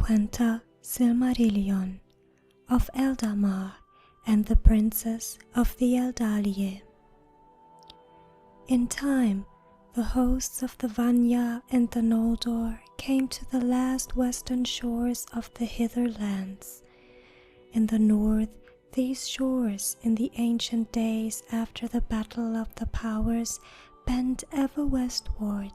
Remake-Quenta Silmarillion of Eldamar and the Princess of the Eldalie. In time, the hosts of the Vanya and the Noldor came to the last western shores of the Hitherlands. In the north, these shores in the ancient days after the Battle of the Powers bent ever westward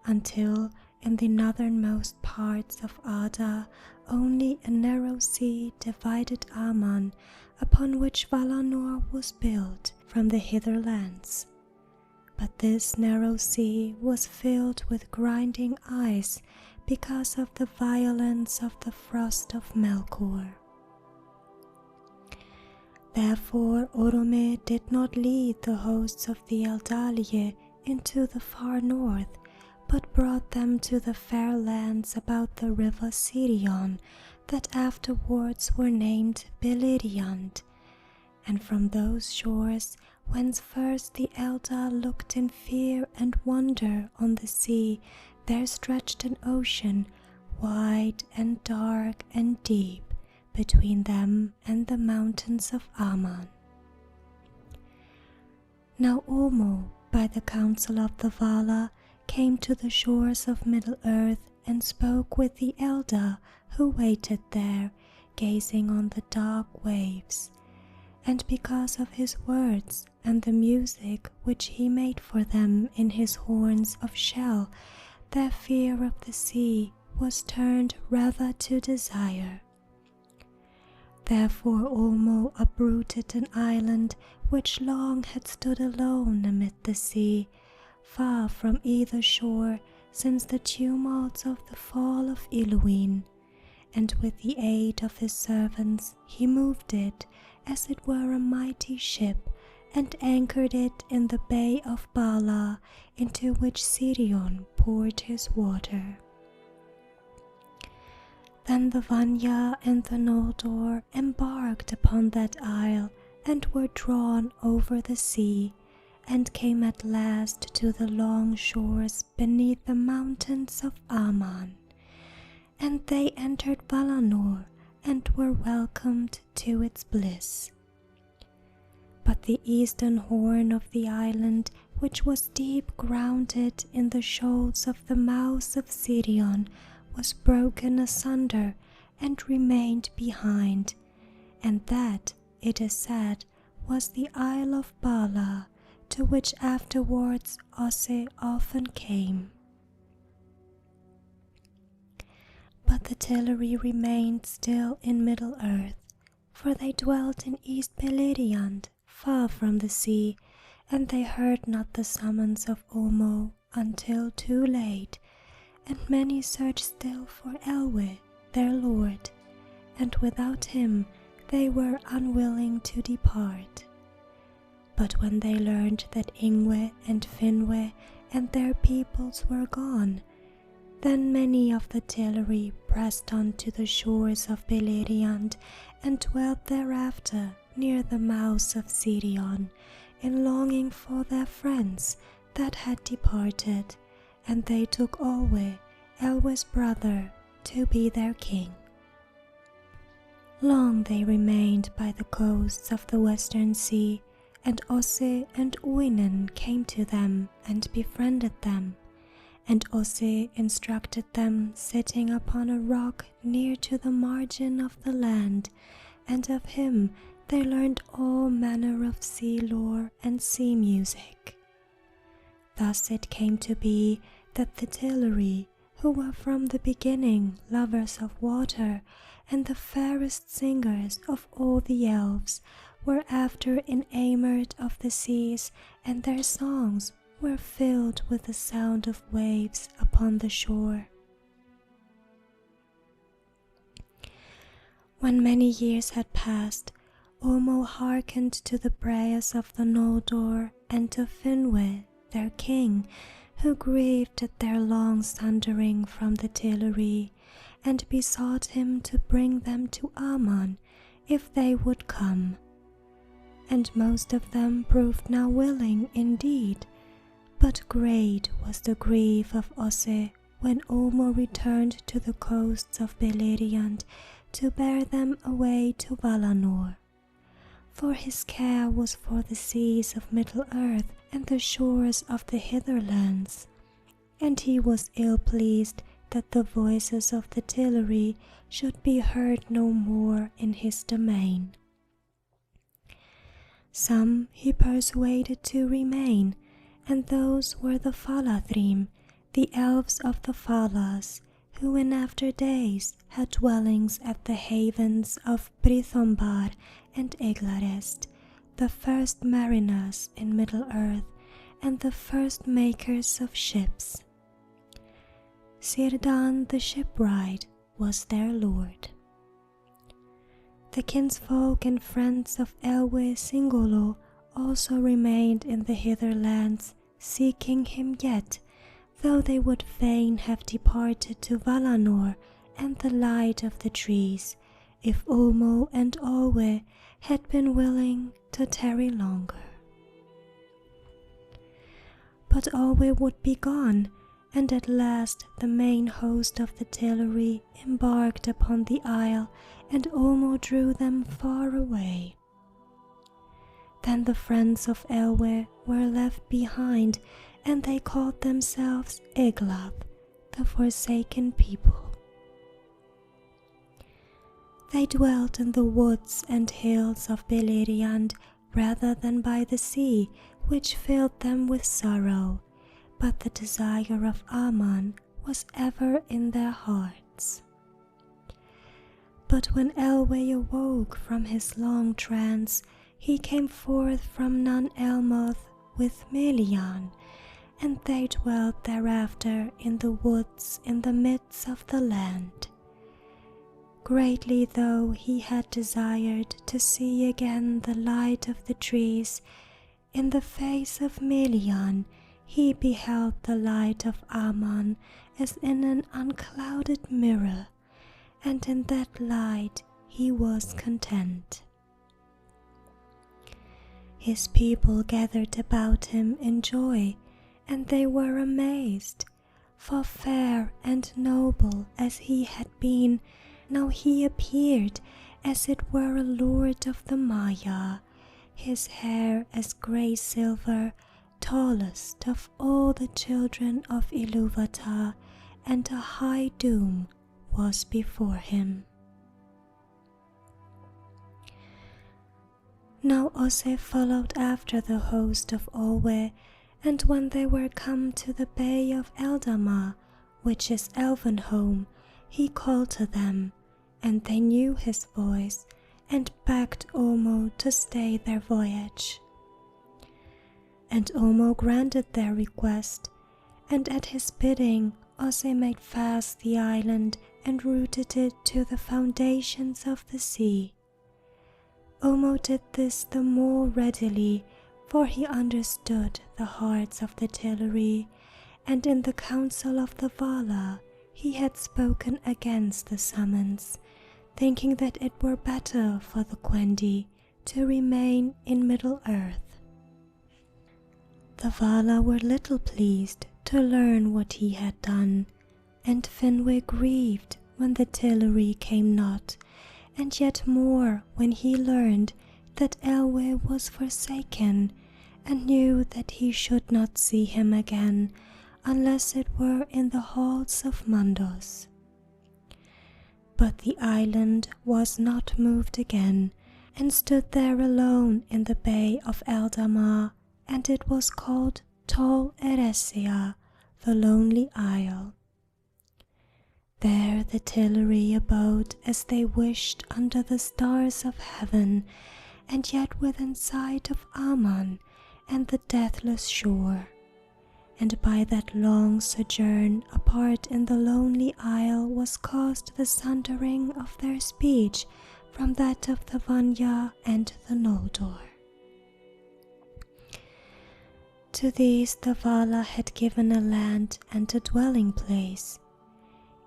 until in the northernmost parts of Ada only a narrow sea divided Aman, upon which Valinor was built, from the Hitherlands. But this narrow sea was filled with grinding ice because of the violence of the frost of Melkor. Therefore Orome did not lead the hosts of the Eldalie into the far north, but brought them to the fair lands about the river Tirion, that afterwards were named Beleriand, and from those shores whence first the Eldar looked in fear and wonder on the sea, there stretched an ocean, wide and dark and deep, between them and the mountains of Aman. Now Olmo, by the counsel of the Vala, came to the shores of Middle-earth and spoke with the Eldar who waited there, gazing on the dark waves. And because of his words and the music which he made for them in his horns of shell, their fear of the sea was turned rather to desire. Therefore Olmo uprooted an island which long had stood alone amid the sea, far from either shore since the tumults of the fall of Illuin, and with the aid of his servants he moved it as it were a mighty ship, and anchored it in the bay of Bala, into which Tirion poured his water. Then the Vanya and the Noldor embarked upon that isle, and were drawn over the sea, and came at last to the long shores beneath the mountains of Aman. And they entered Valinor, and were welcomed to its bliss. But the eastern horn of the island, which was deep grounded in the shoals of the mouths of Tirion, was broken asunder and remained behind, and that, it is said, was the Isle of Bala, to which afterwards Osse often came. But the Teleri remained still in Middle-earth, for they dwelt in East Beleriand, far from the sea, and they heard not the summons of Olmo until too late, and many searched still for Elwë, their lord, and without him they were unwilling to depart. But when they learned that Ingwe and Finwe and their peoples were gone, then many of the Teleri pressed on to the shores of Beleriand, and dwelt thereafter near the mouths of Tirion, in longing for their friends that had departed, and they took Olwe, Elwë's brother, to be their king. Long they remained by the coasts of the western sea, and Osse and Uinen came to them and befriended them, and Osse instructed them sitting upon a rock near to the margin of the land, and of him they learned all manner of sea lore and sea music. Thus it came to be that the Teleri, who were from the beginning lovers of water, and the fairest singers of all the elves, were after enamoured of the seas, and their songs were filled with the sound of waves upon the shore. When many years had passed, Olmo hearkened to the prayers of the Noldor and to Finwe, their king, who grieved at their long sundering from the Teleri, and besought him to bring them to Aman, if they would come. And most of them proved now willing indeed, but great was the grief of Osse when Ulmo returned to the coasts of Beleriand to bear them away to Valinor. For his care was for the seas of Middle-earth and the shores of the hitherlands, and he was ill-pleased that the voices of the Teleri should be heard no more in his domain. Some he persuaded to remain, and those were the Faladhrim, the elves of the Falas, who in after days had dwellings at the havens of Brithombar and Eglarest, the first mariners in Middle-earth and the first makers of ships. Círdan the shipwright was their lord. The kinsfolk and friends of Elwë Singolo also remained in the hitherlands, seeking him yet, though they would fain have departed to Valinor and the light of the trees, if Ulmo and Olwe had been willing to tarry longer. But Olwe would be gone, and at last the main host of the Teleri embarked upon the isle, and Ulmo drew them far away. Then the friends of Elwë were left behind, and they called themselves Eglaf, the forsaken people. They dwelt in the woods and hills of Beleriand rather than by the sea, which filled them with sorrow, but the desire of Aman was ever in their hearts. But when Elwë awoke from his long trance, he came forth from Nan Elmoth with Melian, and they dwelt thereafter in the woods in the midst of the land. Greatly though he had desired to see again the light of the trees, in the face of Melian he beheld the light of Aman as in an unclouded mirror, and in that light he was content. His people gathered about him in joy, and they were amazed, for fair and noble as he had been, now he appeared as it were a lord of the Maya, his hair as grey silver, tallest of all the children of Ilúvatar, and a high doom was before him. Now Osse followed after the host of Olwe, and when they were come to the bay of Eldamar, which is Elvenhome, he called to them, and they knew his voice, and begged Ulmo to stay their voyage. And Ulmo granted their request, and at his bidding Osse made fast the island and rooted it to the foundations of the sea. Ulmo did this the more readily, for he understood the hearts of the Teleri, and in the council of the Vala he had spoken against the summons, thinking that it were better for the Quendi to remain in Middle-earth. The Vala were little pleased to learn what he had done, and Finwe grieved when the Teleri came not, and yet more when he learned that Elwë was forsaken, and knew that he should not see him again, unless it were in the halls of Mandos. But the island was not moved again, and stood there alone in the bay of Eldamar, and it was called Tol Eressëa, the Lonely Isle. There the Teleri abode as they wished under the stars of heaven, and yet within sight of Aman and the deathless shore. And by that long sojourn apart in the lonely isle was caused the sundering of their speech from that of the Vanya and the Noldor. To these the Vala had given a land and a dwelling place.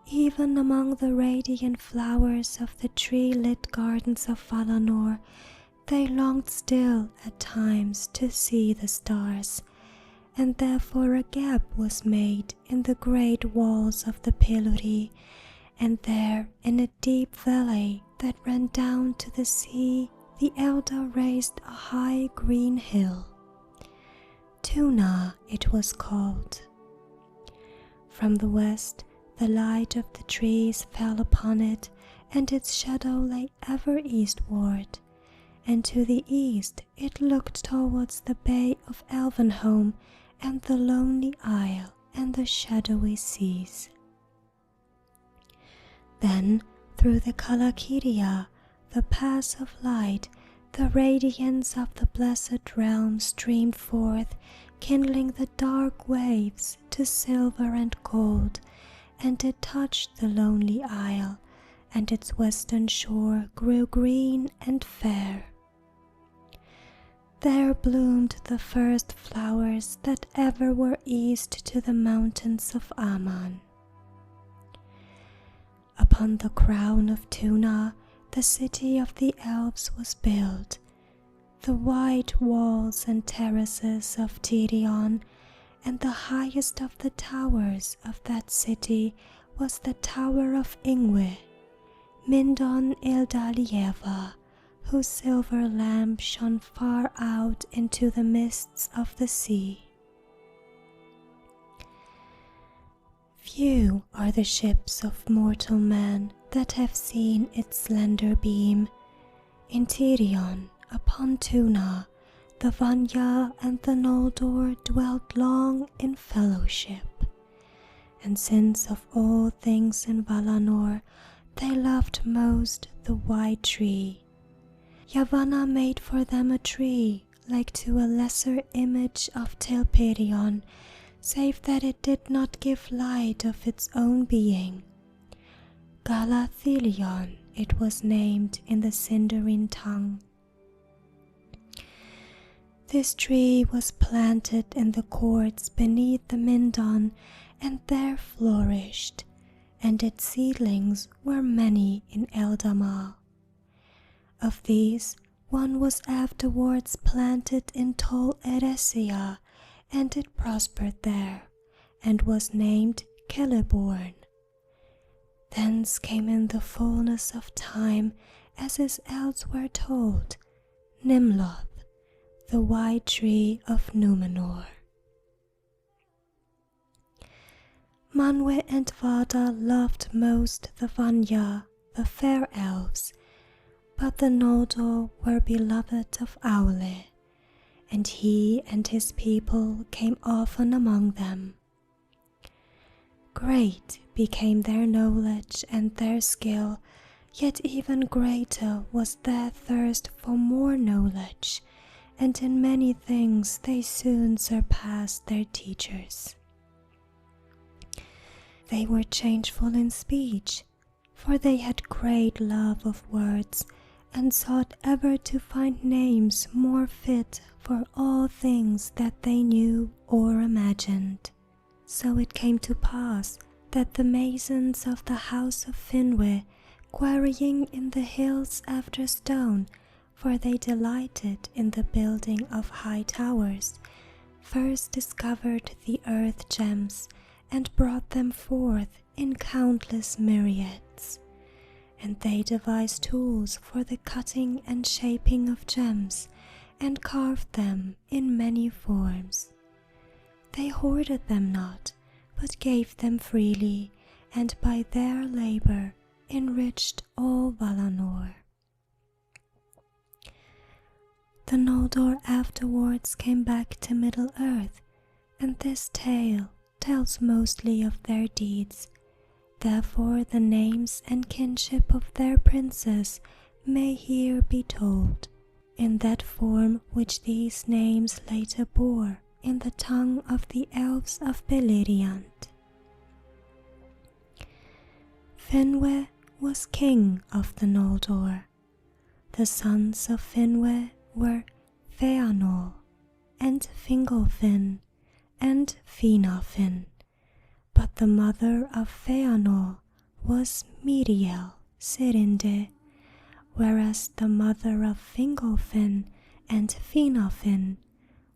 Even among the radiant flowers of the tree-lit gardens of Valinor, they longed still at times to see the stars, and therefore a gap was made in the great walls of the pillory, and there in a deep valley that ran down to the sea, the Eldar raised a high green hill. Tuna it was called. From the west the light of the trees fell upon it, and its shadow lay ever eastward, and to the east it looked towards the Bay of Elvenholm and the lonely isle and the shadowy seas. Then through the Calakiria, the pass of light, the radiance of the Blessed Realm streamed forth, kindling the dark waves to silver and gold, and it touched the lonely isle, and its western shore grew green and fair. There bloomed the first flowers that ever were east to the mountains of Aman. Upon the crown of Tuna, the city of the elves was built. The white walls and terraces of Tirion, and the highest of the towers of that city was the Tower of Ingwe, Mindon Eldalieva, whose silver lamp shone far out into the mists of the sea. Few are the ships of mortal man that have seen its slender beam. In Tirion, upon Tuna, the Vanya and the Noldor dwelt long in fellowship. And since of all things in Valinor they loved most the White Tree, Yavanna made for them a tree like to a lesser image of Telperion, save that it did not give light of its own being. Galathilion it was named in the Sindarin tongue. This tree was planted in the courts beneath the Mindon, and there flourished, and its seedlings were many in Eldamar. Of these, one was afterwards planted in Tol Eressëa, and it prospered there, and was named Celeborn. Thence came in the fullness of time, as is elsewhere told, Nimloth, the White Tree of Númenor. Manwe and Vada loved most the Vanya, the fair elves, but the Noldor were beloved of Aule, and he and his people came often among them. Great became their knowledge and their skill, yet even greater was their thirst for more knowledge, and in many things they soon surpassed their teachers. They were changeful in speech, for they had great love of words, and sought ever to find names more fit for all things that they knew or imagined. So it came to pass that the masons of the house of Finwe, quarrying in the hills after stone, for they delighted in the building of high towers, first discovered the earth gems, and brought them forth in countless myriads. And they devised tools for the cutting and shaping of gems, and carved them in many forms. They hoarded them not, but gave them freely, and by their labor enriched all Valinor. The Noldor afterwards came back to Middle-earth, and this tale tells mostly of their deeds. Therefore the names and kinship of their princes may here be told, in that form which these names later bore in the tongue of the elves of Beleriand. Finwe was king of the Noldor. The sons of Finwe were Feanor, and Fingolfin, and Finarfin, but the mother of Feanor was Miriel Serinde, whereas the mother of Fingolfin and Finarfin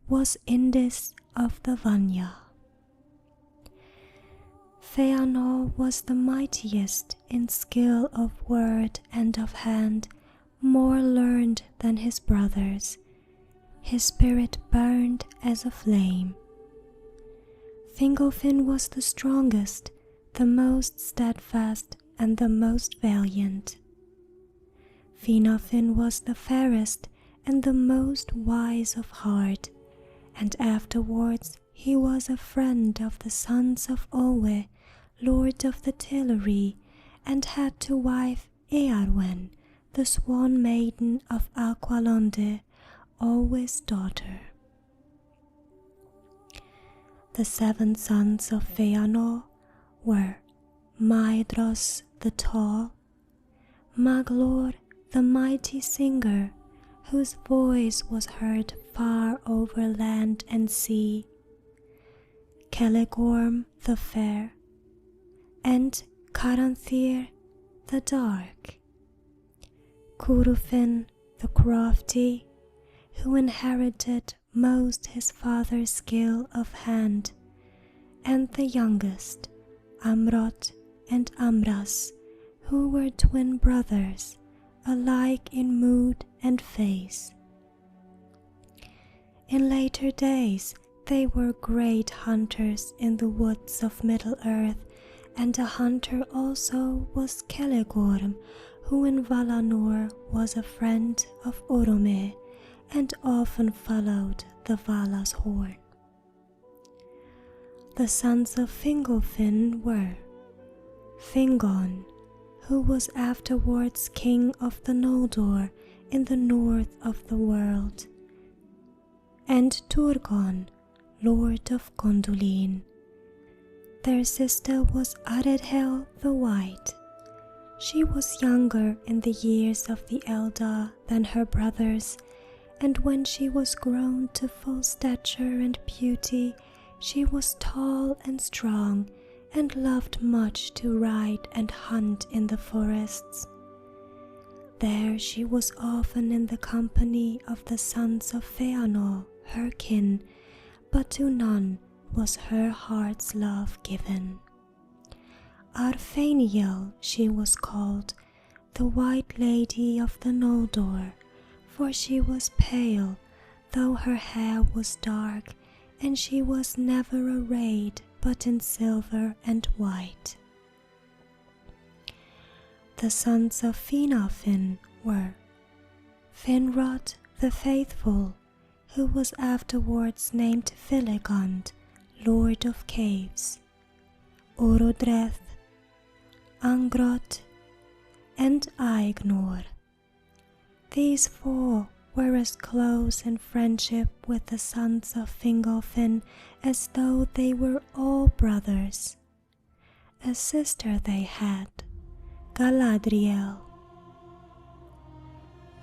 was Indis of the Vanya. Feanor was the mightiest in skill of word and of hand, more learned than his brothers. His spirit burned as a flame. Fingolfin was the strongest, the most steadfast, and the most valiant. Finarfin was the fairest and the most wise of heart, and afterwards he was a friend of the sons of Elwë, lord of the Teleri, and had to wife Eärwen, the swan maiden of Aqualonde, Elwë's daughter. The 7 sons of Feanor were Maedhros the tall, Maglor the mighty singer, whose voice was heard far over land and sea, Celegorm the fair, and Caranthir the dark, Curufin the crafty, who inherited most his father's skill of hand, and the youngest, Amrot and Amras, who were twin brothers, alike in mood and face. In later days they were great hunters in the woods of Middle-earth, and a hunter also was Celegorm, who in Valinor was a friend of Orome, and often followed the Vala's horn. The sons of Fingolfin were Fingon, who was afterwards king of the Noldor in the north of the world, and Turgon, lord of Gondolin. Their sister was Aredhel the White. She was younger in the years of the Eldar than her brothers, and when she was grown to full stature and beauty, she was tall and strong, and loved much to ride and hunt in the forests. There she was often in the company of the sons of Feanor, her kin, but to none was her heart's love given. Arfaniel she was called, the White Lady of the Noldor, for she was pale, though her hair was dark, and she was never arrayed but in silver and white. The sons of Finarfin were Finrod the Faithful, who was afterwards named Filegond, Lord of Caves, Orodreth, Angrot, and Aegnor. These 4 were as close in friendship with the sons of Fingolfin as though they were all brothers. A sister they had, Galadriel,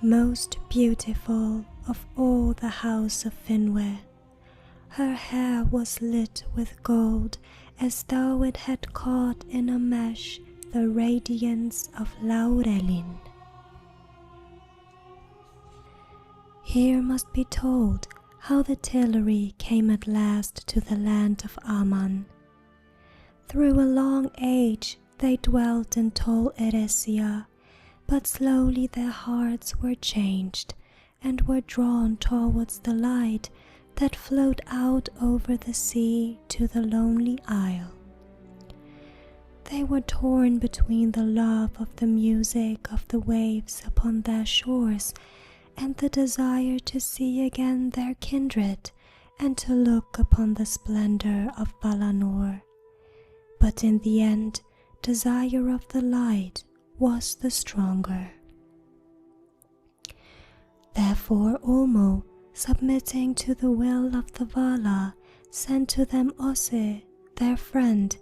most beautiful of all the house of Finwe. Her hair was lit with gold, as though it had caught in a mesh the radiance of Laurelin. Here must be told how the Teleri came at last to the land of Aman. Through a long age they dwelt in Tol Eressëa, but slowly their hearts were changed and were drawn towards the light that flowed out over the sea to the lonely isle. They were torn between the love of the music of the waves upon their shores and the desire to see again their kindred and to look upon the splendor of Valinor. But in the end, desire of the light was the stronger. Therefore Ulmo, submitting to the will of the Vala, sent to them Osse, their friend,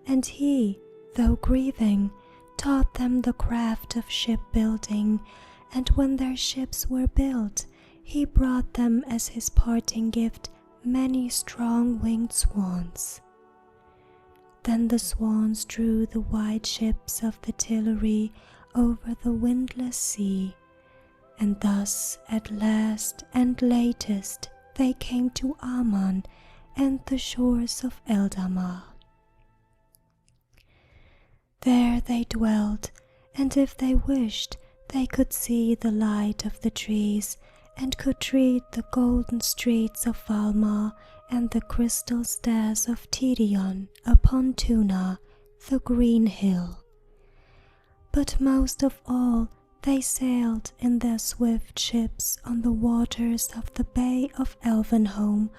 and he, though grieving, taught them the craft of shipbuilding, and when their ships were built, he brought them as his parting gift many strong-winged swans. Then the swans drew the wide ships of the Teleri over the windless sea, and thus at last and latest they came to Aman and the shores of Eldamar. There they dwelt, and if they wished, they could see the light of the trees, and could tread the golden streets of Valmar and the crystal stairs of Tirion upon Tuna, the green hill. But most of all, they sailed in their swift ships on the waters of the Bay of Elvenhome,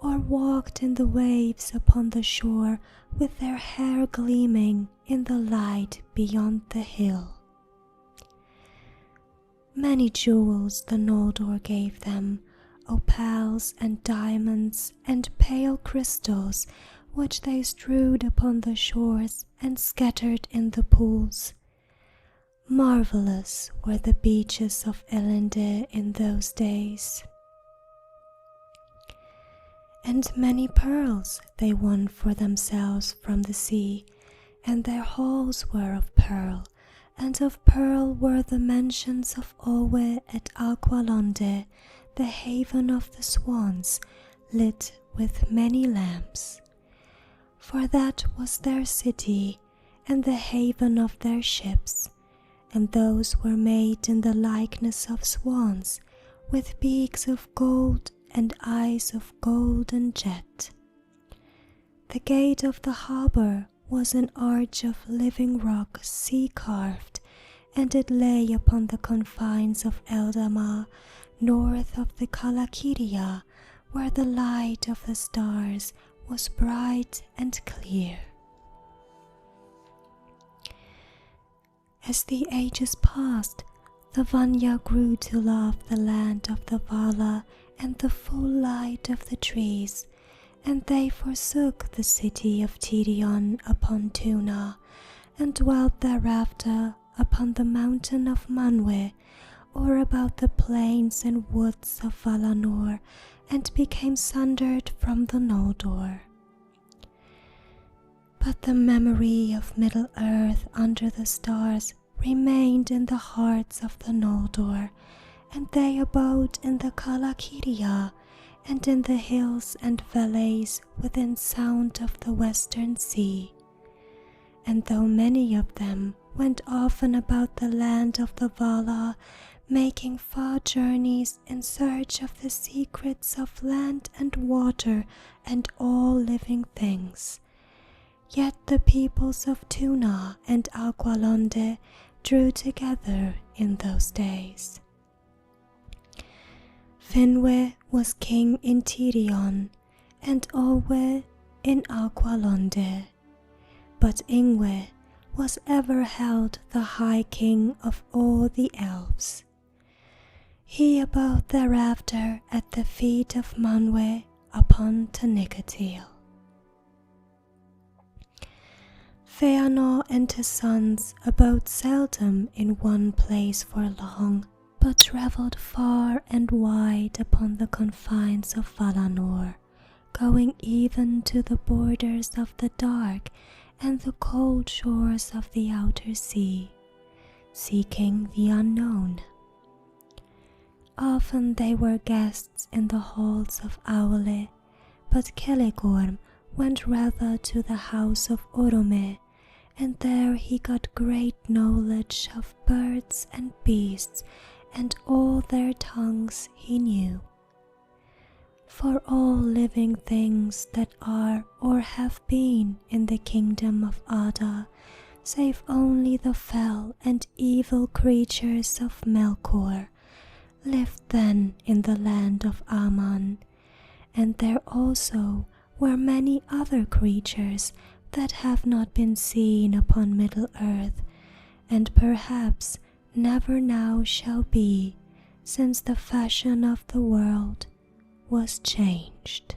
or walked in the waves upon the shore with their hair gleaming in the light beyond the hill. Many jewels the Noldor gave them, opals and diamonds and pale crystals, which they strewed upon the shores and scattered in the pools. Marvelous were the beaches of Elendil in those days. And many pearls they won for themselves from the sea, and their halls were of pearl, and of pearl were the mansions of Elwë at Aqualonde, the haven of the swans, lit with many lamps. For that was their city, and the haven of their ships, and those were made in the likeness of swans, with beaks of gold and eyes of golden jet. The gate of the harbour was an arch of living rock sea-carved, and it lay upon the confines of Eldamar, north of the Calakiria, where the light of the stars was bright and clear. As the ages passed, the Vanya grew to love the land of the Vala and the full light of the trees, and they forsook the city of Tirion upon Tuna, and dwelt thereafter upon the mountain of Manwë, or about the plains and woods of Valinor, and became sundered from the Noldor. But the memory of Middle-earth under the stars remained in the hearts of the Noldor, and they abode in the Calakiria, and in the hills and valleys within sound of the western sea. And though many of them went often about the land of the Vala, making far journeys in search of the secrets of land and water and all living things, yet the peoples of Tuna and Aqualonde drew together in those days. Finwe was king in Tirion, and Elwë in Aqualonde, but Ingwe was ever held the high king of all the elves. He abode thereafter at the feet of Manwë upon Tanicatil. Fëanor and his sons abode seldom in one place for long, but travelled far and wide upon the confines of Valinor, going even to the borders of the dark and the cold shores of the outer sea, seeking the unknown. Often they were guests in the halls of Eldalie, but Celegorm went rather to the house of Orome, and there he got great knowledge of birds and beasts, and all their tongues he knew. For all living things that are or have been in the kingdom of Ada, save only the fell and evil creatures of Melkor, lived then in the land of Aman, and there also were many other creatures that have not been seen upon Middle-earth, and perhaps never now shall be, since the fashion of the world was changed.